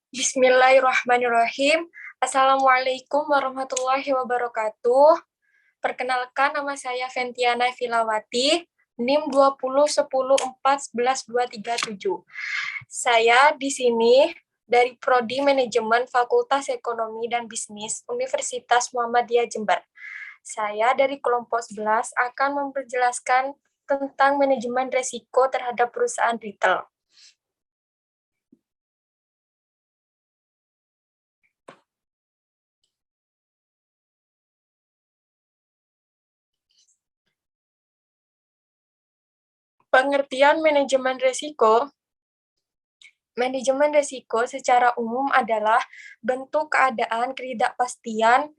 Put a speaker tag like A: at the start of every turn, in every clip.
A: Bismillahirrahmanirrahim. Assalamualaikum warahmatullahi wabarakatuh. Perkenalkan, nama saya Ventiana Filawati, NIM 2010141127. Saya di sini dari Prodi Manajemen Fakultas Ekonomi dan Bisnis Universitas Muhammadiyah Jember. Saya dari kelompok 11 akan memperjelaskan tentang manajemen risiko terhadap perusahaan retail. Pengertian manajemen risiko. Manajemen risiko secara umum adalah bentuk keadaan ketidakpastian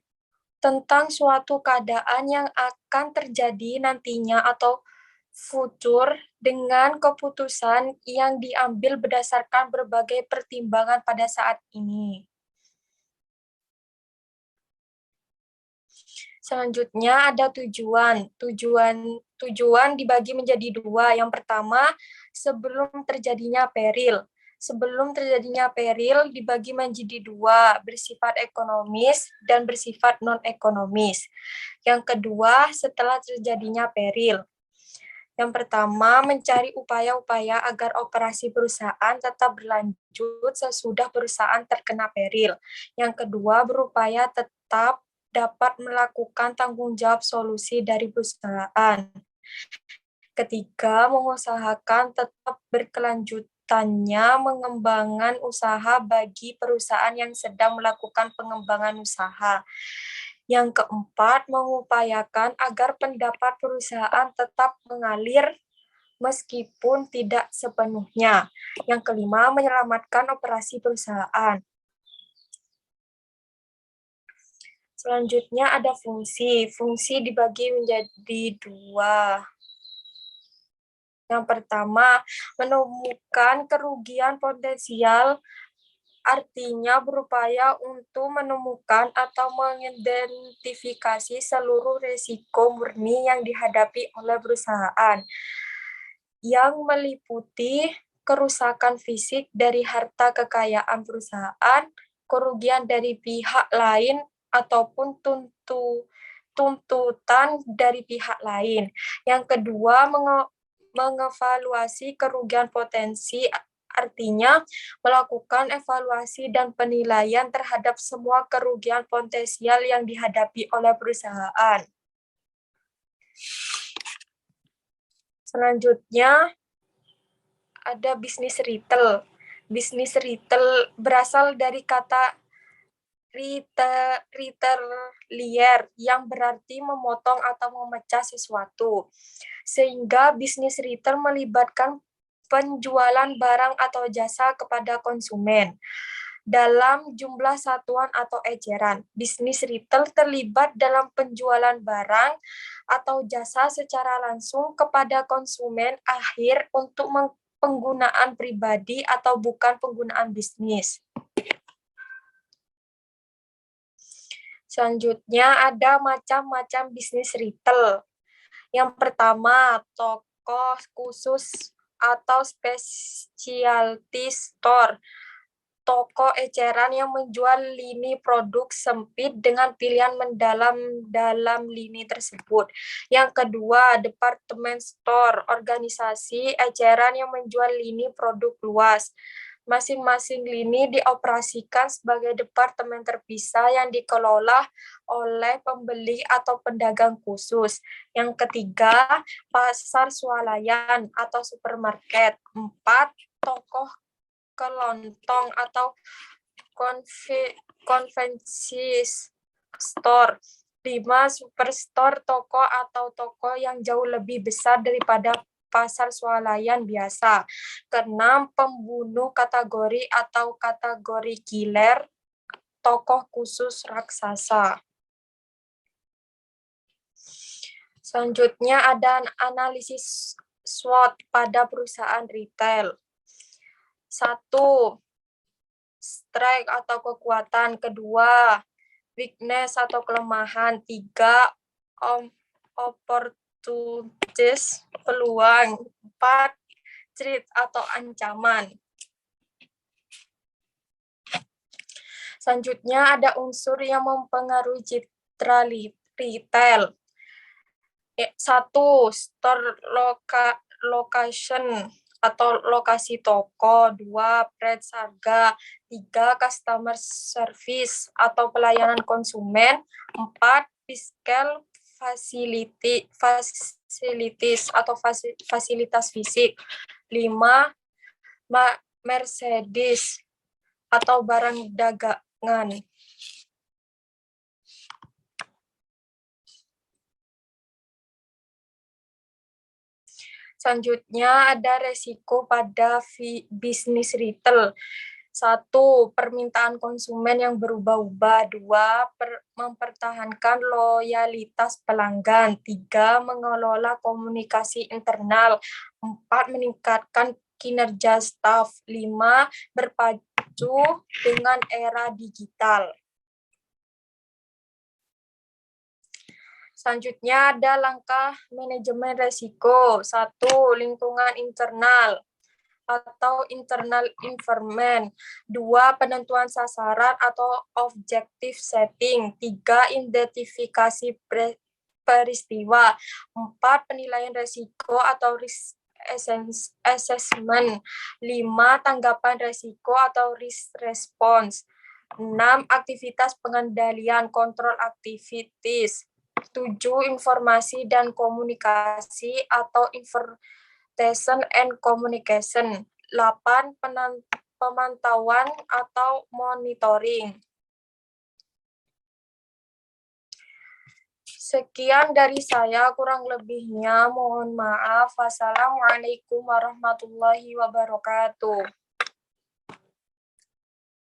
A: tentang suatu keadaan yang akan terjadi nantinya atau futur dengan keputusan yang diambil berdasarkan berbagai pertimbangan pada saat ini. Selanjutnya ada tujuan. Tujuan dibagi menjadi dua. Yang pertama, sebelum terjadinya peril. Sebelum terjadinya peril dibagi menjadi dua, bersifat ekonomis dan bersifat non-ekonomis. Yang kedua, setelah terjadinya peril. Yang pertama, mencari upaya-upaya agar operasi perusahaan tetap berlanjut sesudah perusahaan terkena peril. Yang kedua, berupaya tetap dapat melakukan tanggung jawab solusi dari perusahaan. Ketiga, mengusahakan tetap berkelanjutannya mengembangkan usaha bagi perusahaan yang sedang melakukan pengembangan usaha. Yang keempat, mengupayakan agar pendapat perusahaan tetap mengalir meskipun tidak sepenuhnya. Yang kelima, menyelamatkan operasi perusahaan. Selanjutnya ada fungsi. Fungsi dibagi menjadi dua. Yang pertama, menemukan kerugian potensial, artinya berupaya untuk menemukan atau mengidentifikasi seluruh risiko murni yang dihadapi oleh perusahaan, yang meliputi kerusakan fisik dari harta kekayaan perusahaan, kerugian dari pihak lain, ataupun tuntutan dari pihak lain. Yang kedua, mengevaluasi kerugian potensi, artinya melakukan evaluasi dan penilaian terhadap semua kerugian potensial yang dihadapi oleh perusahaan. Selanjutnya ada bisnis retail. Bisnis retail berasal dari kata retailer yang berarti memotong atau memecah sesuatu. Sehingga bisnis retail melibatkan penjualan barang atau jasa kepada konsumen dalam jumlah satuan atau eceran. Bisnis retail terlibat dalam penjualan barang atau jasa secara langsung kepada konsumen akhir untuk penggunaan pribadi atau bukan penggunaan bisnis. Selanjutnya ada macam-macam bisnis retail. Yang pertama, toko khusus atau specialty store. Toko eceran yang menjual lini produk sempit dengan pilihan mendalam dalam lini tersebut. Yang kedua, department store, organisasi eceran yang menjual lini produk luas. Masing-masing lini dioperasikan sebagai departemen terpisah yang dikelola oleh pembeli atau pedagang khusus. Yang ketiga, pasar swalayan atau supermarket. 4, toko kelontong atau konvensi store. 5, superstore, toko atau toko yang jauh lebih besar daripada pasar swalayan biasa. Keenam, pembunuh kategori atau kategori killer, tokoh khusus raksasa. Selanjutnya ada analisis SWOT pada perusahaan retail. 1, strength atau kekuatan. 2, weakness atau kelemahan. 3, opportunities, peluang. 4, threat atau ancaman. Selanjutnya ada unsur yang mempengaruhi citra retail. 1. Store location atau lokasi toko. 2. Price harga. 3. Customer service atau pelayanan konsumen. 4. Fiscal facilities atau fasilitas fisik. 5. Merchandise atau barang dagangan. Selanjutnya ada resiko pada bisnis retail. 1. Permintaan konsumen yang berubah-ubah. 2. Mempertahankan loyalitas pelanggan. 3. Mengelola komunikasi internal. 4. Meningkatkan kinerja staf. 5. Berpacu dengan era digital. Selanjutnya ada langkah manajemen resiko. 1. Lingkungan internal atau internal environment. 2. Penentuan sasaran atau objective setting. 3. Identifikasi peristiwa. 4. Penilaian resiko atau risk assessment. 5. Tanggapan resiko atau risk response. 6. Aktivitas pengendalian control activities. 7. Informasi dan komunikasi atau information and communication. 8. Pemantauan atau monitoring. Sekian dari saya, kurang lebihnya mohon maaf. Wassalamualaikum warahmatullahi wabarakatuh.